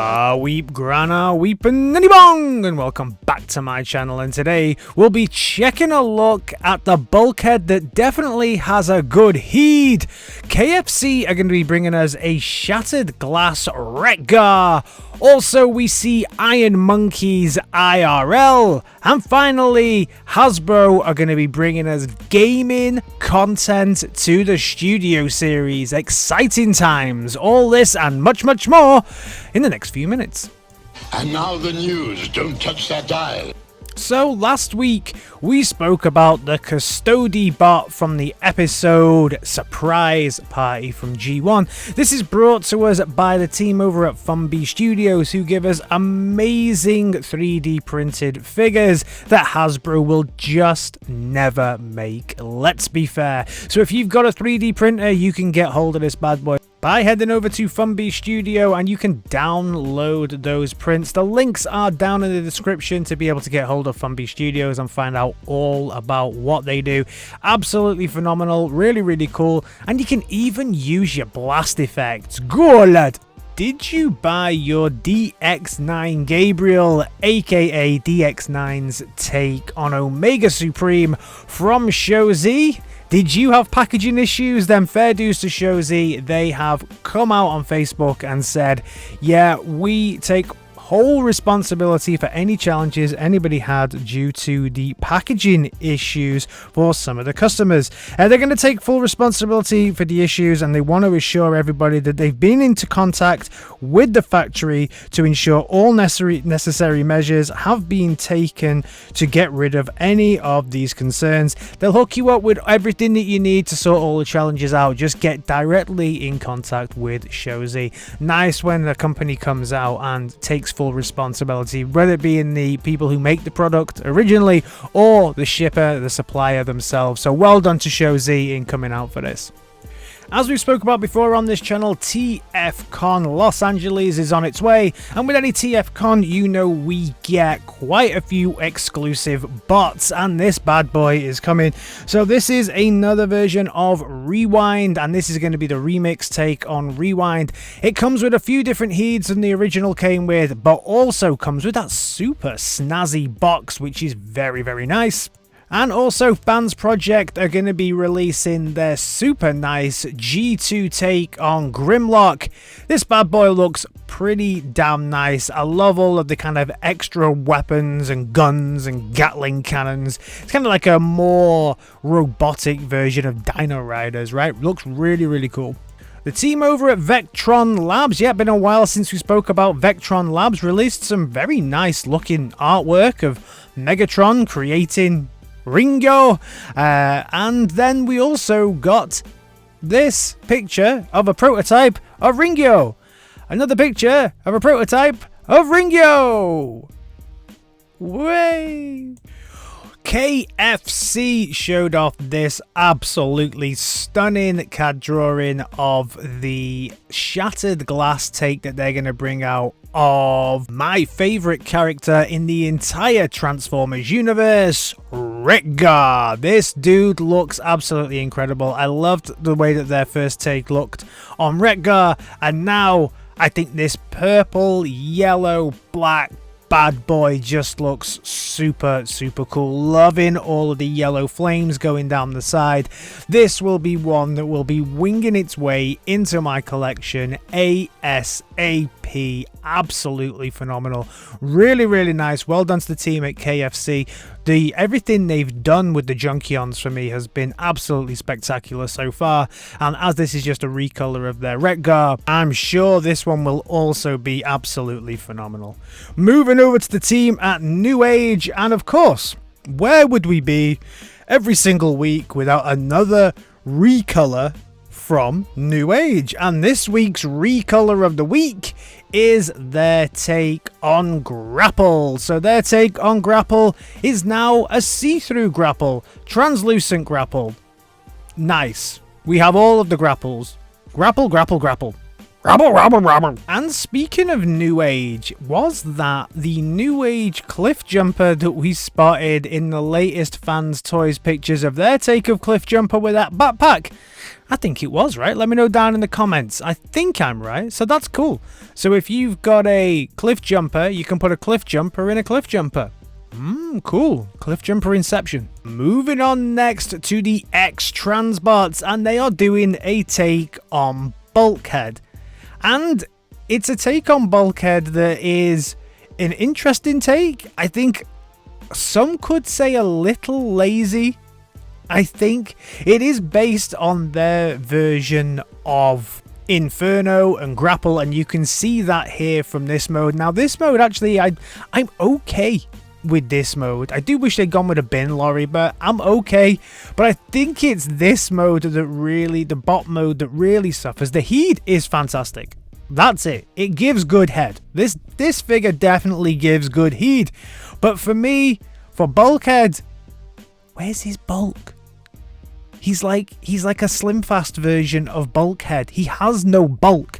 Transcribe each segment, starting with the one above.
Bar Weep Grana Weep and Ninny Bong, and welcome back to my channel. And today we'll be checking a look at the bulkhead that definitely has a good heat. KFC are going to be bringing us a shattered glass wreckgar. Also, we see Iron Monkey's IRL. And finally, Hasbro are going to be bringing us gaming content to the Studio series. Exciting times. All this and much, much more in the next few minutes. And now the news. Don't touch that dial. So last week we spoke about the custodiebot from the episode Surprise Party from G1. This is brought to us by the team over at Funbee Studios, who give us amazing 3D printed figures that Hasbro will just never make. Let's be fair. So if you've got a 3D printer, you can get hold of this bad boy by heading over to Funbee Studio, and you can download those prints. The links are down in the description to be able to get hold of Funbee Studios and find out all about what they do. Absolutely phenomenal, really, really cool, and you can even use your blast effects. Go lad! Did you buy your DX9 Gabriel, aka DX9's take on Omega Supreme from ShowZ? Did you have packaging issues? Then fair dues to ShowZ. They have come out on Facebook and said, yeah, we take whole responsibility for any challenges anybody had due to the packaging issues for some of the customers. They're going to take full responsibility for the issues, and they want to assure everybody that they've been into contact with the factory to ensure all necessary measures have been taken to get rid of any of these concerns. They'll hook you up with everything that you need to sort all the challenges out. Just get directly in contact with ShowZ. Nice when a company comes out and takes full responsibility, whether it be in the people who make the product originally or the shipper, the supplier themselves. So well done to ShowZ in coming out for this. As we spoke about before on this channel, TFCon Los Angeles is on its way, and with any TFCon, you know we get quite a few exclusive bots, and this bad boy is coming. So this is another version of Rewind, and this is going to be the remix take on Rewind. It comes with a few different heats than the original came with, but also comes with that super snazzy box, which is very, very nice. And also, Fans Project are going to be releasing their super nice G2 take on Grimlock. This bad boy looks pretty damn nice. I love all of the kind of extra weapons and guns and Gatling cannons. It's kind of like a more robotic version of Dino Riders, right? Looks really, really cool. The team over at VectronLabs, yeah, been a while since we spoke about VectronLabs, released some very nice looking artwork of Megatron creating Ringo, and then we also got this picture of a prototype of Ringo. Another picture of a prototype of Ringo. Way. KFC showed off this absolutely stunning CAD drawing of the shattered glass take that they're going to bring out of my favorite character in the entire Transformers universe, wreckgar. This dude looks absolutely incredible. I loved the way that their first take looked on wreckgar, and now I think this purple, yellow, black bad boy just looks super, super cool. Loving all of the yellow flames going down the side. This will be one that will be winging its way into my collection ASAP. Absolutely phenomenal. Really, really nice. Well done to the team at KFC. Everything they've done with the Junkions for me has been absolutely spectacular so far, and as this is just a recolor of their wreckgar, I'm sure this one will also be absolutely phenomenal. Moving over to the team at Newage, and of course, where would we be every single week without another recolor from Newage? And this week's recolor of the week is their take on Grapple. So their take on Grapple is now a see-through Grapple, translucent Grapple. Nice. We have all of the Grapples. Grapple, Grapple, Grapple. Rabble, rabble, rabble. And speaking of Newage, was that the Newage Cliffjummper that we spotted in the latest Fanttoys pictures of their take of Cliffjummper with that backpack? I think it was, right? Let me know down in the comments. I think I'm right, so that's cool. So if you've got a Cliffjummper, you can put a Cliffjummper in a Cliffjummper. Cool. Cliffjummper Inception. Moving on next to the X-Transbots, and they are doing a take on Bulkhead. And it's a take on Bulkhead that is an interesting take. I think some could say a little lazy. I think it is based on their version of Inferno and Grapple, and you can see that here from this mode. Now, this mode, actually, I'm okay with this mode. I do wish they'd gone with a bin lorry, but I'm okay. But I think it's this mode that really, the bot mode, that really suffers. The heat is fantastic. That's it. It gives good head. This figure definitely gives good heat. But for me, for Bulkhead, where's his bulk? He's like a slim fast version of Bulkhead. He has no bulk.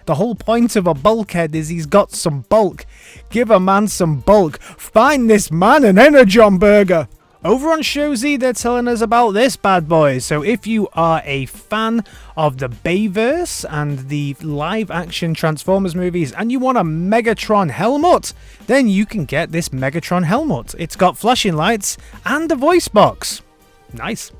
The whole point of a Bulkhead is he's got some bulk. Give a man some bulk. Find this man an Energon burger. Over on ShowZ, they're telling us about this bad boy. So if you are a fan of the Bayverse and the live action Transformers movies and you want a Megatron helmet, then you can get this Megatron helmet. It's got flashing lights and a voice box. Nice.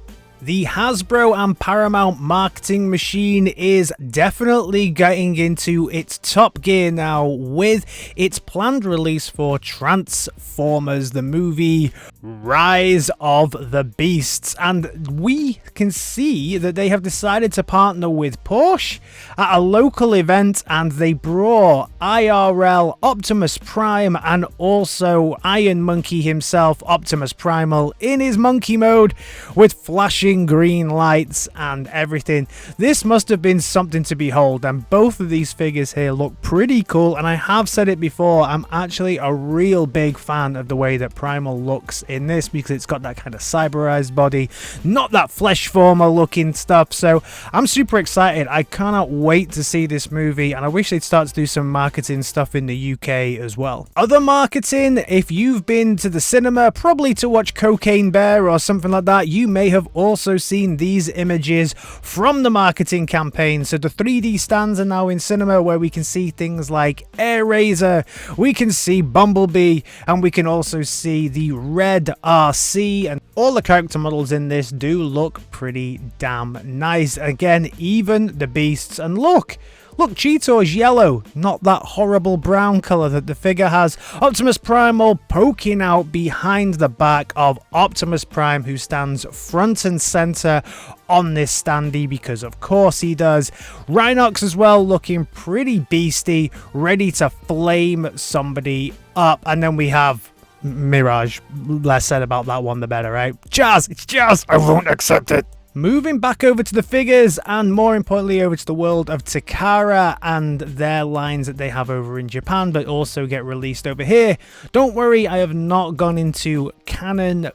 The Hasbro and Paramount marketing machine is definitely getting into its top gear now with its planned release for Transformers, the movie Rise of the Beasts. And we can see that they have decided to partner with Porsche at a local event, and they brought IRL Optimus Prime and also Iron Monkey himself, Optimus Primal, in his monkey mode with flashing green lights and everything. This must have been something to behold, and both of these figures here look pretty cool. And I have said it before, I'm actually a real big fan of the way that Primal looks in this, because it's got that kind of cyberized body, not that flesh former looking stuff. So I'm super excited. I cannot wait to see this movie, and I wish they'd start to do some marketing stuff in the UK as well. Other marketing, if you've been to the cinema, probably to watch Cocaine Bear or something like that, you may have also seen these images from the marketing campaign. So the 3D stands are now in cinema, where we can see things like Air Razor, we can see Bumblebee, and we can also see the red RC, and all the character models in this do look pretty damn nice. Again, even the beasts, and look, Cheetor's yellow, not that horrible brown colour that the figure has. Optimus Primal poking out behind the back of Optimus Prime, who stands front and centre on this standee, because of course he does. Rhinox as well, looking pretty beastie, ready to flame somebody up. And then we have Mirage. Less said about that one, the better, right? Jazz! It's Jazz! I won't accept it! Moving back over to the figures, and more importantly over to the world of Takara and their lines that they have over in Japan, but also get released over here. Don't worry, I have not gone into canon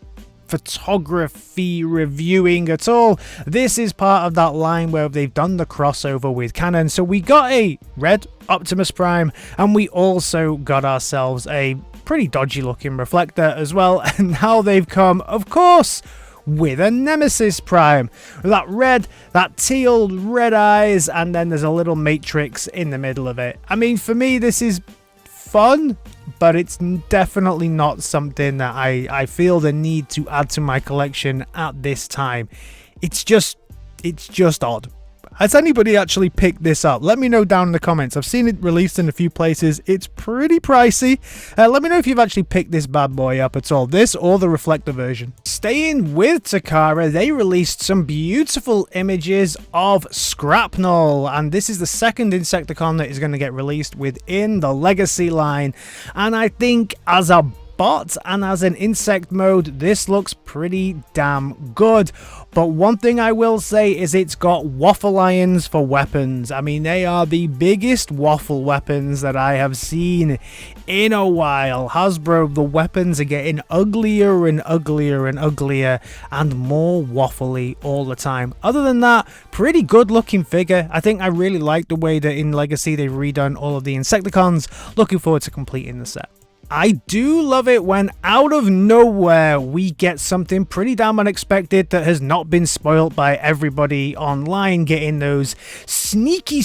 photography reviewing at all. This is part of that line where they've done the crossover with canon. So we got a red Optimus Prime, and we also got ourselves a pretty dodgy looking reflector as well. And now they've come, of course, with a Nemesis Prime. That red, that teal red eyes, and then there's a little matrix in the middle of it. I mean, for me, this is fun, but it's definitely not something that I feel the need to add to my collection at this time. It's just odd. Has anybody actually picked this up? Let me know down in the comments. I've seen it released in a few places. It's pretty pricey. Let me know if you've actually picked this bad boy up at all. This or the reflector version. Staying with Takara, they released some beautiful images of Scrapnull. And this is the second Insecticon that is going to get released within the Legacy line. And I think as a bot and as an insect mode, this looks pretty damn good. But one thing I will say is it's got waffle irons for weapons. I mean, they are the biggest waffle weapons that I have seen in a while. Hasbro, the weapons are getting uglier and uglier and uglier and more waffly all the time. Other than that, pretty good looking figure. I think I really like the way that in Legacy they've redone all of the insecticons. Looking forward to completing the set. I do love it when out of nowhere we get something pretty damn unexpected that has not been spoiled by everybody online getting those sneaky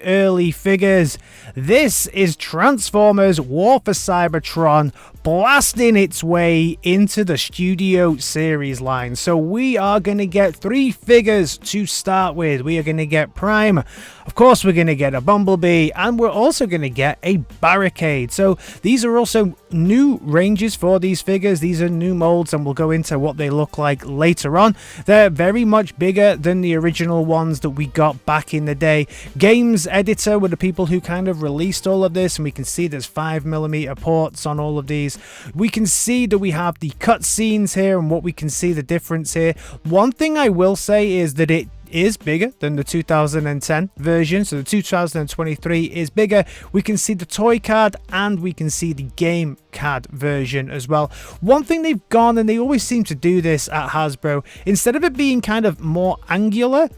early figures. This is Transformers War for Cybertron blasting its way into the Studio Series line. So we are going to get 3 figures to start with. We are going to get Prime, of course we're going to get a Bumblebee, and we're also going to get a Barricade. So these are also new ranges for these figures. These are new molds, and we'll go into what they look like later on. They're very much bigger than the original ones that we got back in the day. Games Editor were the people who kind of released all of this, and we can see there's 5mm ports on all of these. We can see that we have the cutscenes here and what we can see the difference here. One thing I will say is that it is bigger than the 2010 version, so the 2023 is bigger. We can see the toy card and we can see the game card version as well. One thing they've gone, and they always seem to do this at Hasbro, instead of it being kind of more angular,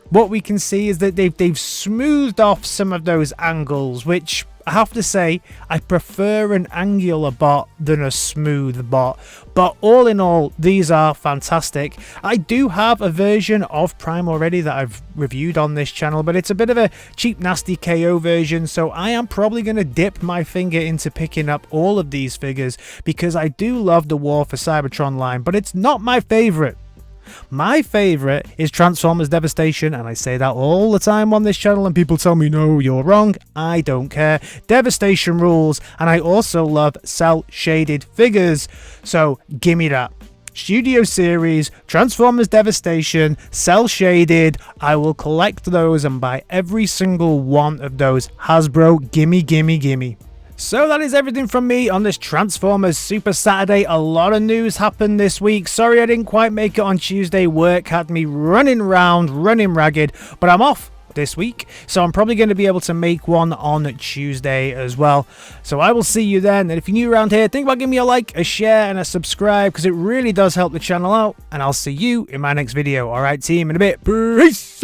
what we can see is that they've smoothed off some of those angles, which I have to say, I prefer an angular bot than a smooth bot. But all in all, these are fantastic. I do have a version of Prime already that I've reviewed on this channel, but it's a bit of a cheap, nasty KO version. So I am probably going to dip my finger into picking up all of these figures because I do love the War for Cybertron line, but it's not my favorite. My favorite is Transformers Devastation, and I say that all the time on this channel, and people tell me, no, you're wrong. I don't care. Devastation rules, and I also love cel-shaded figures, so gimme that. Studio Series, Transformers Devastation, cel-shaded. I will collect those and buy every single one of those. Hasbro, gimme. So that is everything from me on this Transformers Super Saturday. A lot of news happened this week. Sorry I didn't quite make it on Tuesday. Work had me running ragged, but I'm off this week, so I'm probably going to be able to make one on Tuesday as well. So I will see you then, and if you're new around here, think about giving me a like, a share, and a subscribe, because it really does help the channel out, and I'll see you in my next video. Alright team, in a bit. Peace!